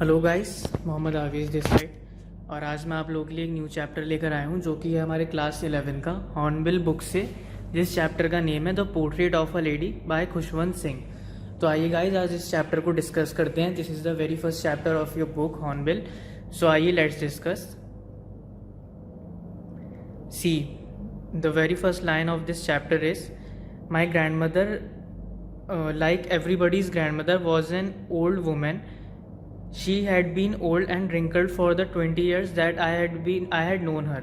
Hello guys, Mohammad Awez this side. और आज मैं आप लोगों के लिए एक न्यू चैप्टर लेकर आया हूँ जो कि है हमारे क्लास 11 का हॉर्नबिल बुक से, जिस चैप्टर का नेम है the portrait of a lady by Khushwant Singh. तो आइए गाइस, आज इस चैप्टर को डिस्कस करते हैं। This is the very first chapter of your book Hornbill. So आइए let's discuss. See, the very first line of this chapter is my grandmother, like everybody's grandmother, was an old woman. She had been old and wrinkled for the 20 years that I had known her.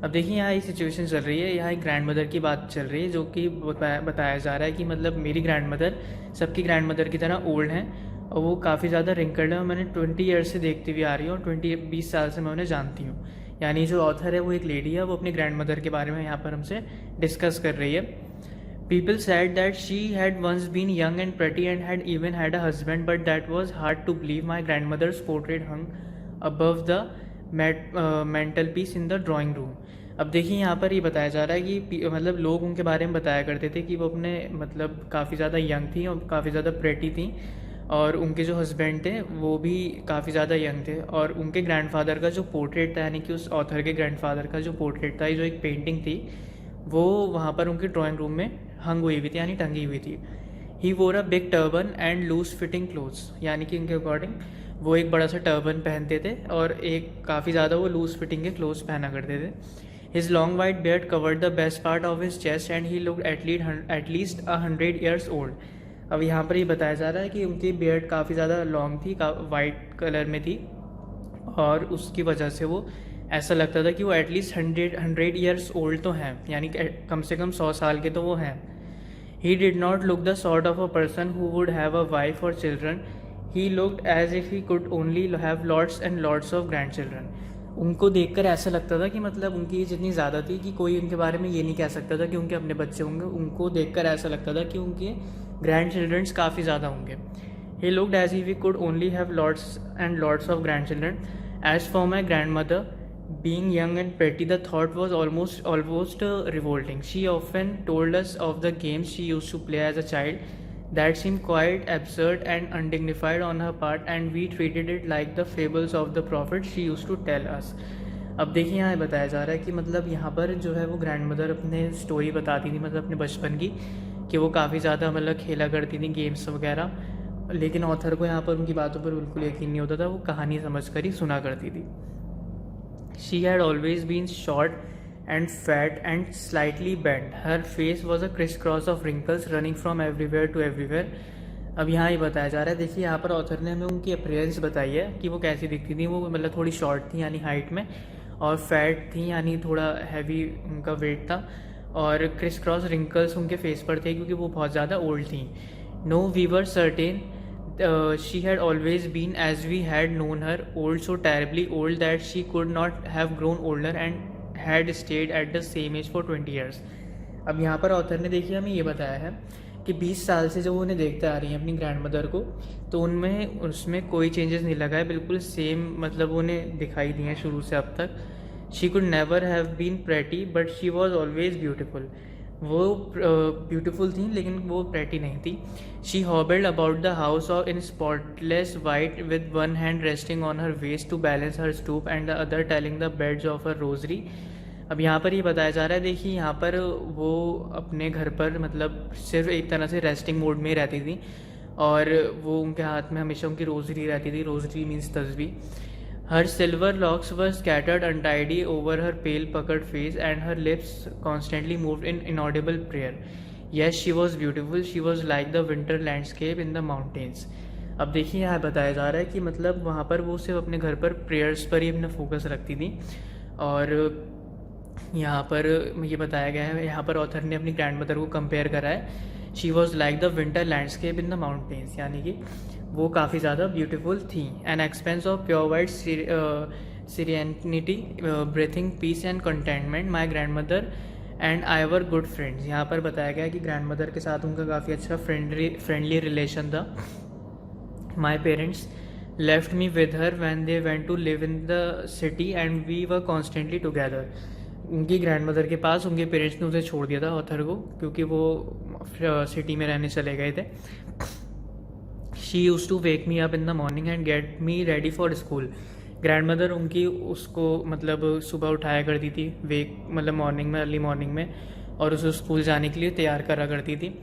अब देखिए यहाँ एक situation चल रही है, यहाँ एक grand mother की बात चल रही है जो कि बताया जा रहा है कि मतलब मेरी ग्रैंड मदर सबकी ग्रैंड मदर की तरह ओल्ड हैं और वो काफ़ी ज़्यादा रिंकल्ड है और मैंने 20 ईयर्स से देखती हुई आ रही हूँ और 20 साल से मैं उन्हें जानती हूँ। यानी जो ऑथर है वो एक लेडी है, वो अपनी ग्रैंड मदर के बारे में यहाँ पर हमसे डिस्कस कर रही है। People said that she had once been young and pretty and had even had a husband, but that was hard to believe. My grandmother's portrait hung above the mantelpiece in the drawing room. अब देखिए यहाँ पर ये बताया जा रहा है कि मतलब लोग उनके बारे में बताया करते थे कि वो अपने मतलब काफ़ी ज़्यादा यंग थी और काफ़ी ज़्यादा प्रेटी थी, और उनके जो हस्बैंड थे वो भी काफ़ी ज़्यादा यंग थे, और उनके ग्रैंडफादर का जो पोर्ट्रेट था, यानी कि उस ऑथर के ग्रैंडफादर का जो पोर्ट्रेट था, जो एक पेंटिंग थी, वो वहाँ पर उनकी ड्राइंग रूम में हंग हुई हुई थी, यानी टंगी हुई थी। He wore a big turban and loose fitting clothes, यानी कि उनके अकॉर्डिंग वो एक बड़ा सा टर्बन पहनते थे और एक काफ़ी ज़्यादा वो लूज फिटिंग के क्लोथ्स पहना करते थे। His long white beard covered the best part of his chest and he looked at least 100 years old. अब यहाँ पर ये बताया जा रहा है कि उनकी बियर्ड काफ़ी ज़्यादा लॉन्ग थी, वाइट कलर में थी, और उसकी वजह से वो ऐसा लगता था कि वो एटलीस्ट 100 ईयर्स ओल्ड तो हैं, यानी कि कम से कम 100 साल के तो वो हैं। He did not look the sort of a person who would have a wife और children. He looked as if he could only have lots and lots of grandchildren. उनको देखकर ऐसा लगता था कि मतलब उनकी एज इतनी ज़्यादा थी कि कोई उनके बारे में ये नहीं कह सकता था कि उनके अपने बच्चे होंगे। उनको देखकर ऐसा लगता था कि उनके ग्रैंड चिल्ड्रंस काफ़ी ज़्यादा होंगे। He looked as if he could only have lots and lots of grandchildren. As for my grandmother, being young and pretty, the thought was almost revolting. She often told us of the games she used to play as a child that seemed quite absurd and undignified on her part, and we treated it like the fables of the prophet she used to tell us. अब देखिए यहाँ बताया जा रहा है कि मतलब यहाँ पर जो है वो ग्रैंड मदर अपने स्टोरी बताती थी, मतलब अपने बचपन की, कि वो काफ़ी ज़्यादा मतलब खेला करती थी गेम्स वगैरह, लेकिन ऑथर को यहाँ पर उनकी बातों पर बिल्कुल यकीन नहीं होता था, वो कहानी समझ कर ही सुना करती थी। She had always been short and fat and slightly bent. Her face was a crisscross of wrinkles running from everywhere to everywhere. अब यहाँ ये बताया जा रहा है, देखिए यहाँ पर ऑथर ने हमें उनकी अपीयरेंस बताई है कि वो कैसी दिखती थी। वो मतलब थोड़ी शॉर्ट थी यानी हाइट में, और फैट थी यानी थोड़ा हैवी उनका वेट था, और क्रिस क्रॉस रिंकल्स उनके फेस पर थे क्योंकि वो बहुत ज़्यादा ओल्ड थी। No we were certain she had always been, as we had known her, old, so terribly old that she could not have grown older and had stayed at the same age for 20 years. अब यहाँ पर author ने देखिए हमें ये बताया है कि 20 साल से जो वो उन्हें देखते आ रही हैं अपनी ग्रैंड मदर को, तो उनमें उसमें कोई चेंजेस नहीं लगा है, बिल्कुल सेम मतलब उन्हें दिखाई दी हैं शुरू से अब तक। She could never have been pretty but she was always beautiful. वो ब्यूटीफुल थी लेकिन वो प्रेटी नहीं थी। She hobbled about the house और in spotless white with one hand resting on her waist to balance her stoop and the other telling the beads of her rosary. अब यहाँ पर ये बताया जा रहा है, देखिए यहाँ पर वो अपने घर पर मतलब सिर्फ एक तरह से रेस्टिंग मोड में ही रहती थी, और वो उनके हाथ में हमेशा उनकी रोजरी रहती थी। रोजरी मीन्स तस्बीह। Her silver locks were scattered untidy over her pale puckered face and her lips constantly moved in inaudible prayer. Yes, she was beautiful. She was like the winter landscape in the mountains. अब देखिए यहाँ बताया जा रहा है कि मतलब वहाँ पर वो सिर्फ अपने घर पर प्रेयर्स पर ही अपना फोकस रखती थी, और यहाँ पर ये बताया गया है, यहाँ पर ऑथर ने अपनी ग्रैंड मदर को कंपेयर करा है। She was like the winter landscape in the mountains, यानी कि वो काफ़ी ज़्यादा ब्यूटीफुल थी। An expanse of pure white serenity, breathing peace and contentment, my grandmother and I were good friends. यहाँ पर बताया गया है कि ग्रैंड मदर के साथ उनका काफ़ी अच्छा फ्रेंडली रिलेशन था। My parents left me with her when they went to live in the city and we were constantly together. उनकी ग्रैंड मदर के पास उनके पेरेंट्स ने उसे छोड़ दिया था ऑथर को, क्योंकि वो सिटी में रहने चले गए थे। She use to wake me up in the morning and get me ready for school. Grandmother उनकी उसको मतलब सुबह उठाया करती थी, वेक मतलब मॉर्निंग में, अर्ली मॉर्निंग में, और उसे स्कूल जाने के लिए तैयार करा करती थी।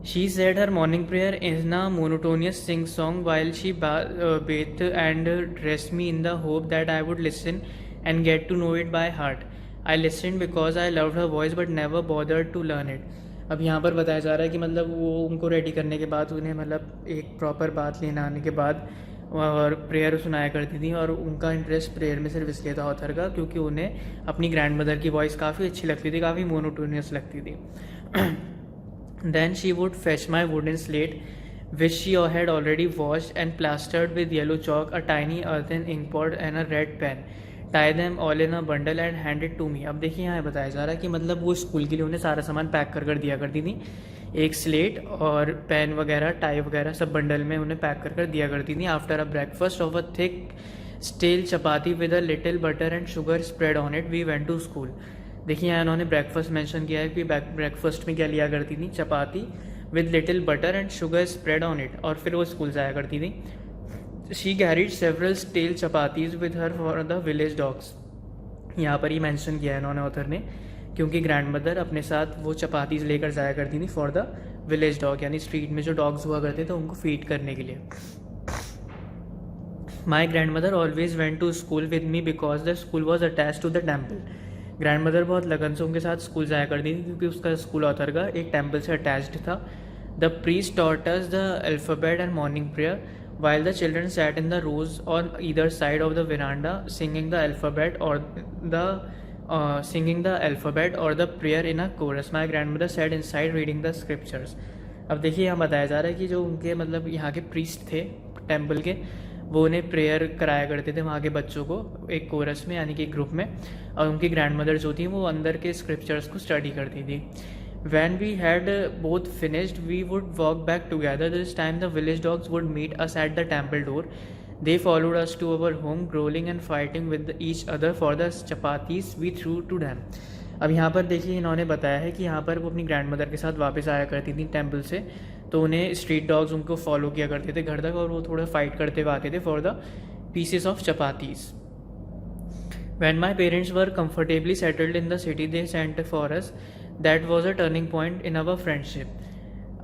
She said her morning prayer in a monotonous sing song while she bathed and dressed me in the hope that I would listen and get to know it by heart. I listened because I loved her voice but never bothered to learn it. अब यहाँ पर बताया जा रहा है कि मतलब वो उनको रेडी करने के बाद उन्हें मतलब एक प्रॉपर बात लेने आने के बाद और प्रेयर सुनाया करती थी, और उनका इंटरेस्ट प्रेयर में सिर्फ इसलिए था ऑथर का क्योंकि उन्हें अपनी ग्रैंड मदर की वॉइस काफ़ी अच्छी लगती थी, काफ़ी मोनोटोनियस लगती थी। Then she would fetch my wooden slate, which she had already washed and plastered with yellow chalk, a tiny earthen ink pot and a red pen. Tie them all in a bundle and hand it to me. अब देखिए यहाँ बताया जा रहा है कि मतलब वो स्कूल के लिए उन्हें सारा सामान पैक कर कर दिया करती थी। एक स्लेट और पेन वगैरह, टाई वगैरह सब बंडल में उन्हें पैक कर कर दिया करती थी। After a breakfast of a thick stale chapati with a little butter and sugar spread on it we went to school. देखिए यहाँ इन्होंने ब्रेकफास्ट मेंशन किया है कि ब्रेकफास्ट में क्या लिया करती थी, chapati with little butter and sugar spread on it, और फिर वो स्कूल जाया करती थी। She carried several stale chapatis with her for the village dogs. यहाँ पर ही मेंशन किया है इन्होंने ऑथर ने, क्योंकि ग्रैंड मदर अपने साथ वो चपातीज लेकर जाया करती थी फॉर द विलेज डॉग, यानी स्ट्रीट में जो डॉग्स हुआ करते थे उनको फीड करने के लिए। My grandmother always went to school with me because the school was attach to the temple. Grandmother बहुत लगन से उनके साथ स्कूल जाया करती थी क्योंकि उसका स्कूल ऑथर का एक टेम्पल से अटैच्ड था। The priest taught us the alphabet and morning prayer while the children sat in the rows on either side of the veranda singing the alphabet or the prayer in a chorus. My grandmother sat inside reading the scriptures. अब देखिए यहाँ बताया जा रहा है कि जो उनके मतलब यहाँ के प्रीस्ट थे टेम्पल के, वो उन्हें प्रेयर कराया करते थे वहाँ के बच्चों को एक कोरस में, यानी कि एक ग्रुप में, और उनकी ग्रैंड मदर जो थी वो अंदर के स्क्रिप्चर्स को स्टडी करती थी। When we had both finished, we would walk back together. This time the village dogs would meet us at the temple door. They followed us to our home, growling and fighting with each other for the chapatis we threw to them. अब यहाँ पर देखिए इन्होंने बताया है कि यहाँ पर वो अपनी ग्रैंड मदर के साथ वापस आया करती थी टेम्पल से, तो उन्हें स्ट्रीट डॉग्स उनको फॉलो किया करते थे घर तक, और वो थोड़ा फाइट करते हुए आते थे for the pieces of chapatis. When my parents were comfortably settled in the city they sent for us, that was a turning point in our friendship.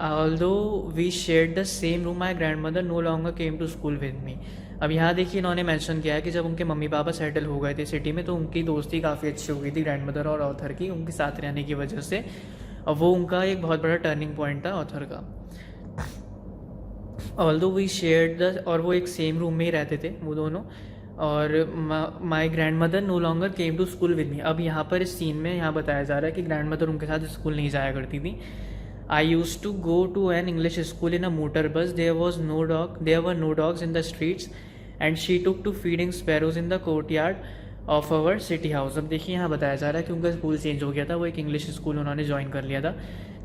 Although we shared the same room, my grandmother no longer came to school with me. अब यहाँ देखिए इन्होंने mention किया है कि जब उनके mummy papa settle हो गए थे सिटी में तो उनकी दोस्ती काफ़ी अच्छी हो गई थी ग्रैंड मदर और ऑथर की, उनके साथ रहने की वजह से, और वो उनका एक बहुत बड़ा टर्निंग पॉइंट था ऑथर का। ऑल्दो वी शेयर्ड द, और वो एक सेम रूम में ही रहते थे वो दोनों, और my grandmother no longer came to school with me. अब यहाँ पर इस सीन में यहाँ बताया जा रहा है कि ग्रैंड मदर उनके साथ स्कूल नहीं जाया करती थी। I use to go to an English school in a motor bus, there were no dogs in the streets and she took to feeding sparrows in the courtyard of our city house. अब देखिए यहाँ बताया जा रहा है कि उनका school change हो गया था, वो एक इंग्लिश स्कूल उन्होंने ज्वाइन कर लिया था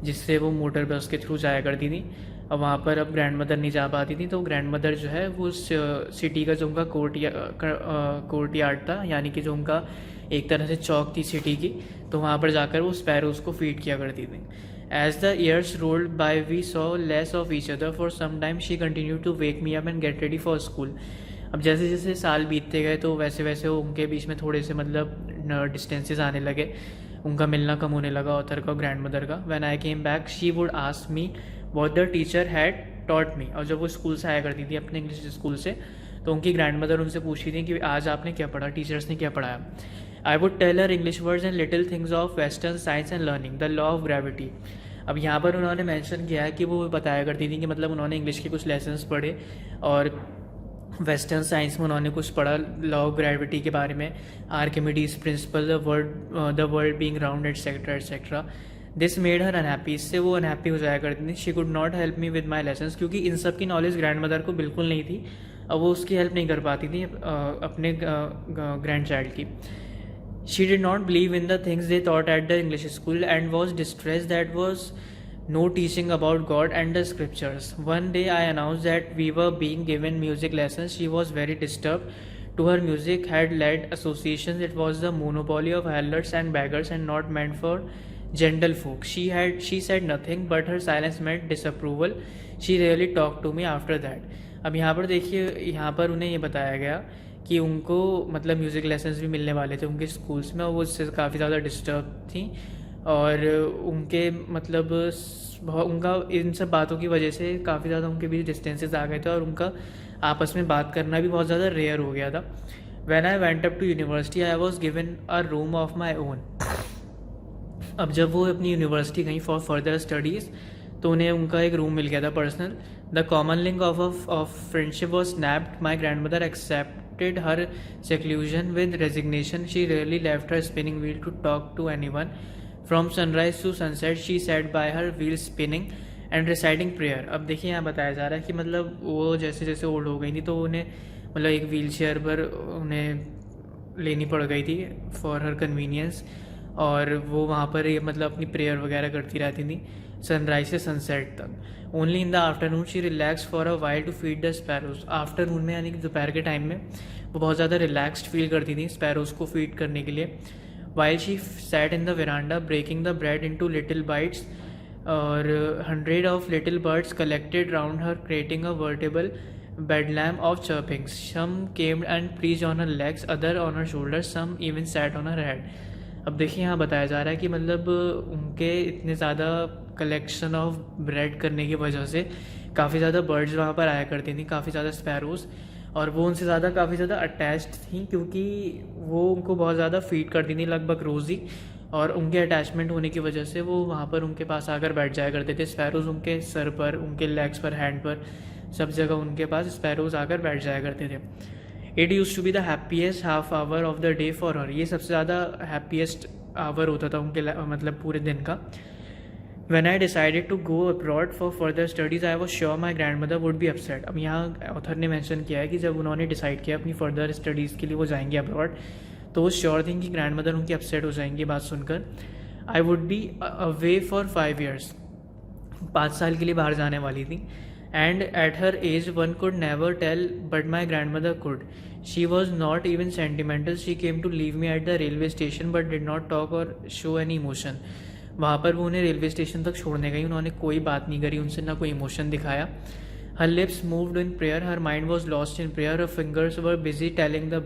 जिससे वो मोटर बस के थ्रू जाया करती थी। अब वहाँ पर अब ग्रैंड मदर नहीं जा पाती थी, तो ग्रैंड मदर जो है वो सिटी का जो उनका कोर्ट यार्ड था, यानी कि जो उनका एक तरह से चौक थी सिटी की, तो वहाँ पर जाकर वो स्पैरोज को फीड किया करती थी। As the years rolled by we saw less of each other for some time, she continue to wake me up and get ready for school. अब जैसे जैसे साल बीतते गए तो वैसे वैसे वो उनके बीच में थोड़े से मतलब डिस्टेंसेस आने लगे, उनका मिलना कम होने लगा ऑथर का ग्रैंड मदर का। When I came back she would ask me what the teacher had taught me. और जब वो स्कूल से आया करती थी अपने इंग्लिश स्कूल से, तो उनकी ग्रैंड मदर उनसे पूछती थी कि आज आपने क्या पढ़ा, टीचर्स ने क्या पढ़ाया। I would tell her English words and little things of western science and learning, the law of gravity. अब यहाँ पर उन्होंने मेंशन किया है कि वो बताया करती थी कि मतलब उन्होंने इंग्लिश के कुछ लेसन्स पढ़े और वेस्टर्न साइंस में उन्होंने कुछ पढ़ा लॉ ऑफ ग्रेविटी के बारे में, Archimedes principal, the world being round etcetera etcetera. This made her unhappy, इससे वो अनहैप्पी हो जाया करती थी। She could not help me with my lessons, क्योंकि इन सब की नॉलेज ग्रैंड मदर को बिल्कुल नहीं थी, अब वो उसकी हेल्प नहीं कर पाती थी अपने ग्रैंड चाइल्ड की। She did not believe in the things they thought at the English school and was distress that was no teaching about God and the scriptures. One day I announced that we were being given music lessons. She was very disturbed. To her, music had led associations. It was the monopoly of harlots and beggars and not meant for gentlefolk. She said nothing, but her silence meant disapproval. She really talked to me after that. अब यहाँ पर देखिए, यहाँ पर उन्हें ये बताया गया कि उनको मतलब म्यूज़िक लेसन्स भी मिलने वाले थे उनके स्कूल्स में, और वो उससे काफ़ी ज़्यादा डिस्टर्ब थी, और उनके मतलब उनका इन सब बातों की वजह से काफ़ी ज़्यादा उनके बीच डिस्टेंसेस आ गए थे, और उनका आपस में बात करना भी बहुत ज़्यादा रेयर हो गया था. When I went up to university, I was given a room of my own. अब जब वो अपनी यूनिवर्सिटी गई फॉर फर्दर स्टडीज़, तो उन्हें उनका एक रूम मिल गया था personal. The common link of friendship was snapped. My grand mother accepted her seclusion with resignation. She rarely left her spinning wheel to talk to anyone. From sunrise to sunset, she sat by her wheel spinning and reciting prayer. अब देखिए यहाँ बताया जा रहा है कि मतलब वो जैसे जैसे ओल्ड हो गई थी, तो उन्हें मतलब एक व्हील चेयर पर उन्हें लेनी पड़ गई थी फॉर हर कन्वीनियंस, और वो वहाँ पर ये मतलब अपनी प्रेयर वगैरह करती रहती थी सनराइज से सनसेट तक. Only in the afternoon she relax for a while to feed the sparrows. Afternoon में यानी कि दोपहर के टाइम में वो बहुत ज़्यादा रिलैक्सड फील करती थी स्पैरोज को फीड करने के लिए. While she sat in the veranda breaking the bread into little bites, और 100 of little birds collected round her, creating a veritable bedlam of chirpings. Some came and perched on her legs, other on her shoulders, some even sat on her head. अब देखिए यहाँ बताया जा रहा है कि मतलब उनके इतने ज़्यादा कलेक्शन ऑफ ब्रेड करने की वजह से काफ़ी ज़्यादा बर्ड्स वहाँ पर आया करती थी, काफ़ी ज़्यादा स्पैरोज़, और वो उनसे ज़्यादा काफ़ी ज़्यादा अटैच्ड थी, क्योंकि वो उनको बहुत ज़्यादा फीड करती थी लगभग रोज़ ही, और उनके अटैचमेंट होने की वजह से वो वहाँ पर उनके पास आकर बैठ जाया करते थे. स्पैरोज़ उनके सर पर, उनके लेग्स पर, हैंड पर, सब जगह उनके पास स्पैरोज़ आकर बैठ जाया करते थे. It use to be the happiest half hour of the day for her. ये सबसे ज़्यादा हैप्पीएस्ट आवर होता था उनके मतलब पूरे दिन का. When I decided to go abroad for further studies, I was sure my grandmother would be upset. अब यहाँ ऑथर ने मेंशन किया है कि जब उन्होंने डिसाइड किया अपनी फर्दर स्टडीज़ के लिए वो जाएंगे अब्रॉड, तो वो श्योर थी कि ग्रैंड मदर उनकी अपसेट हो जाएंगी बात सुनकर. I would be away for 5 years. 5 साल के लिए बाहर जाने वाली थी. And at her age one could never tell, but my grandmother could. She was not even sentimental. She came to leave me at the railway station but did not talk or show any emotion. वहाँ पर वो उन्हें railway station तक छोड़ने गई, उन्होंने कोई बात नहीं करी उनसे, ना कोई इमोशन दिखाया. Her lips moved in prayer, her mind was lost in prayer, her fingers were busy telling the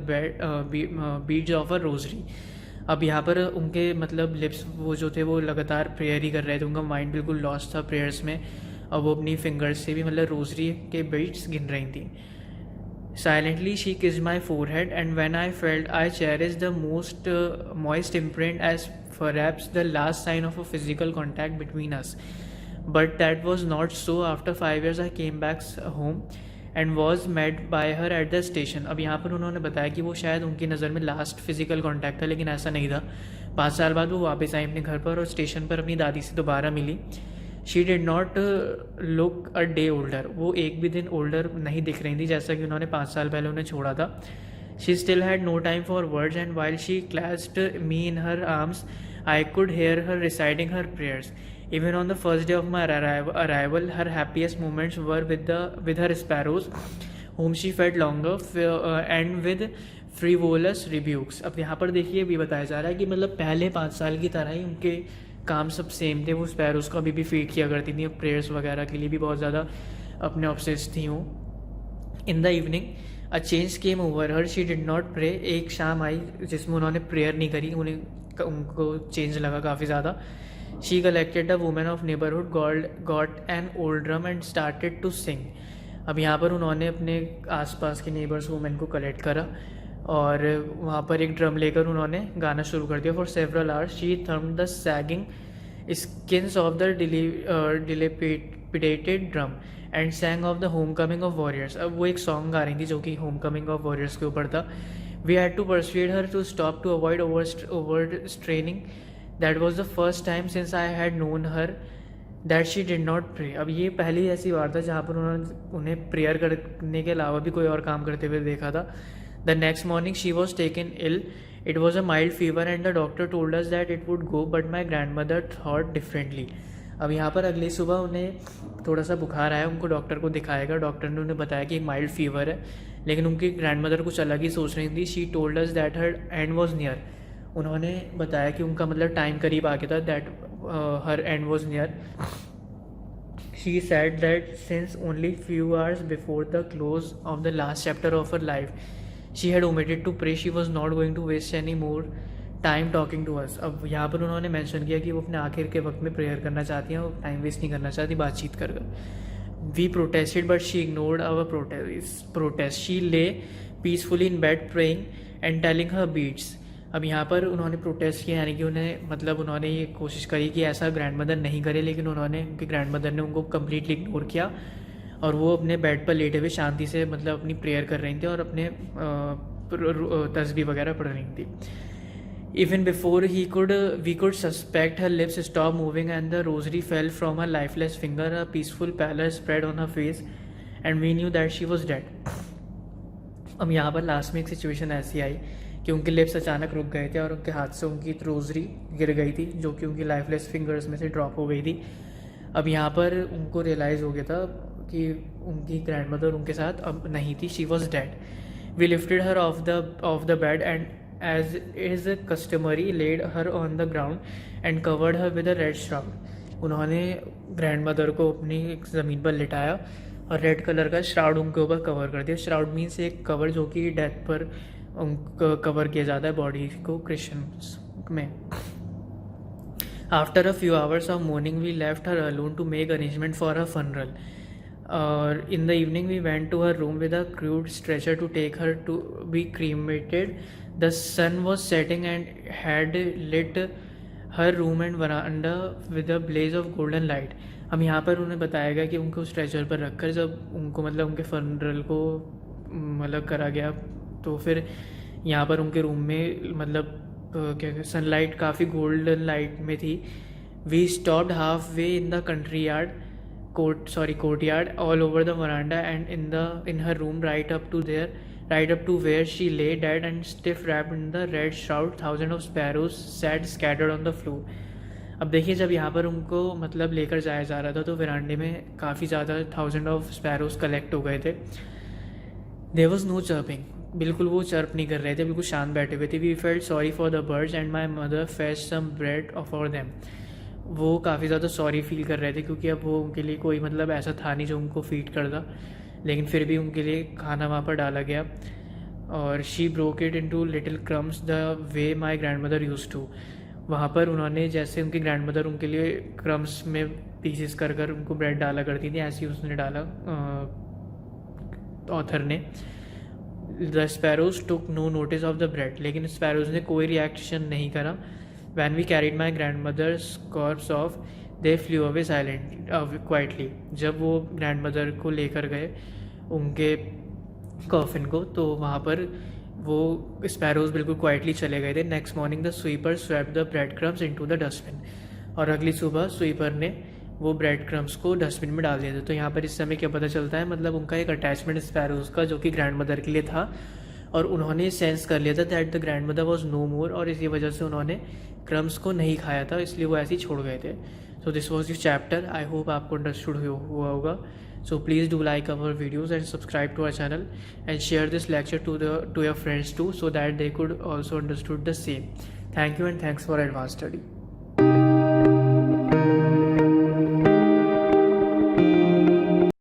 beads of a rosary. अब यहाँ पर उनके मतलब लिप्स वो जो थे वो लगातार प्रेयर ही कर रहे थे, उनका माइंड बिल्कुल लॉस्ट था प्रेयर्स में, और वो अपनी फिंगर्स से भी मतलब रोजरी के बीड्स गिन रही थी. Silently she kissed my forehead, and when I felt I cherished the most moist imprint as perhaps the last sign of a physical contact between us. But that was not so. After 5 years I came back home and was met by her at the station. अब यहाँ पर उन्होंने बताया कि वो शायद उनकी नज़र में लास्ट फिजिकल कांटेक्ट था, लेकिन ऐसा नहीं था. 5 साल बाद वो वापस आई अपने घर पर और स्टेशन पर अपनी दादी से दोबारा मिली. She did not look a day older. वो एक भी दिन ओल्डर नहीं दिख रही थी जैसा कि उन्होंने 5 साल पहले उन्हें छोड़ा था. She still had no time for words, and while she clasped me in her arms I could hear her reciting her prayers. Even on the first day of my arrival, her happiest moments were with her sparrows, whom she fed longer, and with frivolous rebukes. अब यहाँ पर देखिए भी बताया जा रहा है कि मतलब पहले 5 साल की तरह ही उनके काम सब सेम थे. वो स्पैरोज़ को अभी भी फीड किया करती थी, प्रेयर्स वगैरह के लिए भी बहुत ज़्यादा अपने ऑब्सेस थी वो. In the evening a change came over her. She did not pray. एक शाम आई जिसमें उन्होंने प्रेयर नहीं करी, उनको चेंज लगा काफ़ी ज़्यादा. She collected the women of neighborhood, got an old drum and started to sing. अब यहाँ पर उन्होंने अपने आसपास के नेबर्स वुमेन को कलेक्ट करा, और वहाँ पर एक ड्रम लेकर उन्होंने गाना शुरू कर दिया. For several hours she thumbed the sagging skins of the dilapidated drum and सैंग of the home coming of warriors. अब वो एक सॉन्ग गा रही थी जो कि होम कमिंग ऑफ वॉरियर्स के ऊपर था. We had to persuade her to stop to avoid overstraining. That was the first time since I had known her that she did not pray. अब ये पहली ऐसी बार था जहाँ पर उन्होंने उन्हें प्रेयर करने के अलावा भी कोई और काम करते हुए देखा था. The next morning she was taken ill. It was a mild fever and the doctor told us that it would go, but my grandmother thought differently. अब यहाँ पर अगली सुबह उन्हें थोड़ा सा बुखार आया, उनको डॉक्टर को दिखाएगा. डॉक्टर ने उन्हें बताया कि एक माइल्ड फीवर है, लेकिन उनकी ग्रैंडमदर कुछ अलग ही सोच रही थी. She told us that her and was near. उन्होंने बताया कि उनका मतलब टाइम करीब आ गया था, that her end was near. She said that since only few hours before the close of the last chapter of her life, she had omitted to pray. She was not going to waste any more time talking to us. अब यहाँ पर उन्होंने mention किया कि वो अपने आखिर के वक्त में प्रेयर करना चाहती हैं, वो टाइम वेस्ट नहीं करना चाहती बातचीत कर. We protested but she ignored our protest. She lay peacefully in bed praying and telling her beads. अब यहाँ पर उन्होंने प्रोटेस्ट किया, यानी कि उन्हें मतलब उन्होंने ये कोशिश करी कि ऐसा ग्रैंड मदर नहीं करे, लेकिन उन्होंने उनकी ग्रैंड मदर ने उनको कम्प्लीटली इग्नोर किया और वो अपने बेड पर लेटे हुए शांति से मतलब अपनी प्रेयर कर रही थी और अपने तस्बीह वगैरह पढ़ रही थी. Even before we could suspect, her lips stopped moving and the rosary fell from her lifeless finger. A peaceful pallor spread on her face and we knew that she was dead. अब यहाँ पर last में एक situation ऐसी आई कि उनके lips अचानक रुक गए थे और उनके हाथ से उनकी रोजरी गिर गई थी, जो कि उनकी लाइफलेस फिंगर्स में से ड्रॉप हो गई थी. अब यहाँ पर उनको रियलाइज़ हो गया था कि उनकी ग्रैंड मदर उनके साथ अब नहीं थी. She was dead. We lifted her off the bed and as is customary laid her on the ground and covered her with a red shroud. उन्होंने ग्रैंड मदर को अपनी ज़मीन पर लिटाया और रेड कलर का श्राउड उनके ऊपर कवर कर दिया. श्राउड मीन्स एक कवर जो कि डेथ पर कवर किया जाता है बॉडी को क्रिश्चियंस में. After a few hours of morning we left her alone to make arrangement for her funeral. और in the evening we went to her room with a crude stretcher to take her to be cremated. The sun was setting and had lit her room and veranda with a blaze of golden light. हम यहाँ पर उन्हें बताया गया कि उनको stretcher पर रखकर जब उनको मतलब उनके फनरल को मतलब करा गया तो फिर यहाँ पर उनके रूम में मतलब क्या सनलाइट काफ़ी गोल्डन लाइट में थी. We stopped half way in the courtyard courtyard all over the veranda and in her room right up to where she lay dead and stiff wrapped in the red shroud. Thousands of sparrows sat scattered on the floor. अब देखिए जब यहाँ पर उनको मतलब लेकर जाया जा रहा था तो वरांडे में काफ़ी ज़्यादा 1000 ऑफ स्पैरोज कलेक्ट हो गए थे. There was no chirping. बिल्कुल वो चर्प नहीं कर रहे थे, बिल्कुल शांत बैठे हुए थे. We felt sorry for the birds and my mother fetch some bread for them. वो काफ़ी ज़्यादा सॉरी फील कर रहे थे क्योंकि अब वो उनके लिए कोई मतलब ऐसा था नहीं जो उनको फीड करता, लेकिन फिर भी उनके लिए खाना वहाँ पर डाला गया. और she broke it into little crumbs the way my grandmother use to. वहाँ पर उन्होंने जैसे उनकी ग्रैंड मदर उनके लिए क्रम्स में पीसेस कर कर उनको ब्रेड डाला करती थी, ऐसे ही उसने डाला ऑथर ने. The sparrows took no notice of the bread. लेकिन स्पैरोज ने कोई रिएक्शन नहीं करा. When we carried my grandmother's corpse off, they flew away quietly. जब वो ग्रैंडमदर को लेकर गए उनके कॉफिन को तो वहाँ पर वो स्पैरोज बिल्कुल क्वाइटली चले गए थे. Next morning the sweeper swept the bread crumbs into the dustbin. और अगली सुबह स्वीपर ने वो ब्रेड क्रम्स को डस्टबिन में डाल दिया था. तो यहाँ पर इस समय क्या पता चलता है मतलब उनका एक अटैचमेंट स्पैरोज का जो कि ग्रैंड मदर के लिए था और उन्होंने सेंस कर लिया था that the grandmother was no more और इसी वजह से उन्होंने क्रम्स को नहीं खाया था, इसलिए वो ऐसे ही छोड़ गए थे. So this was this chapter. I hope आपको अंडरस्टूड हुआ होगा. So please do like our videos and subscribe to our channel and share this lecture to your friends too so that they could also understood the same. Thank you and thanks for advance study.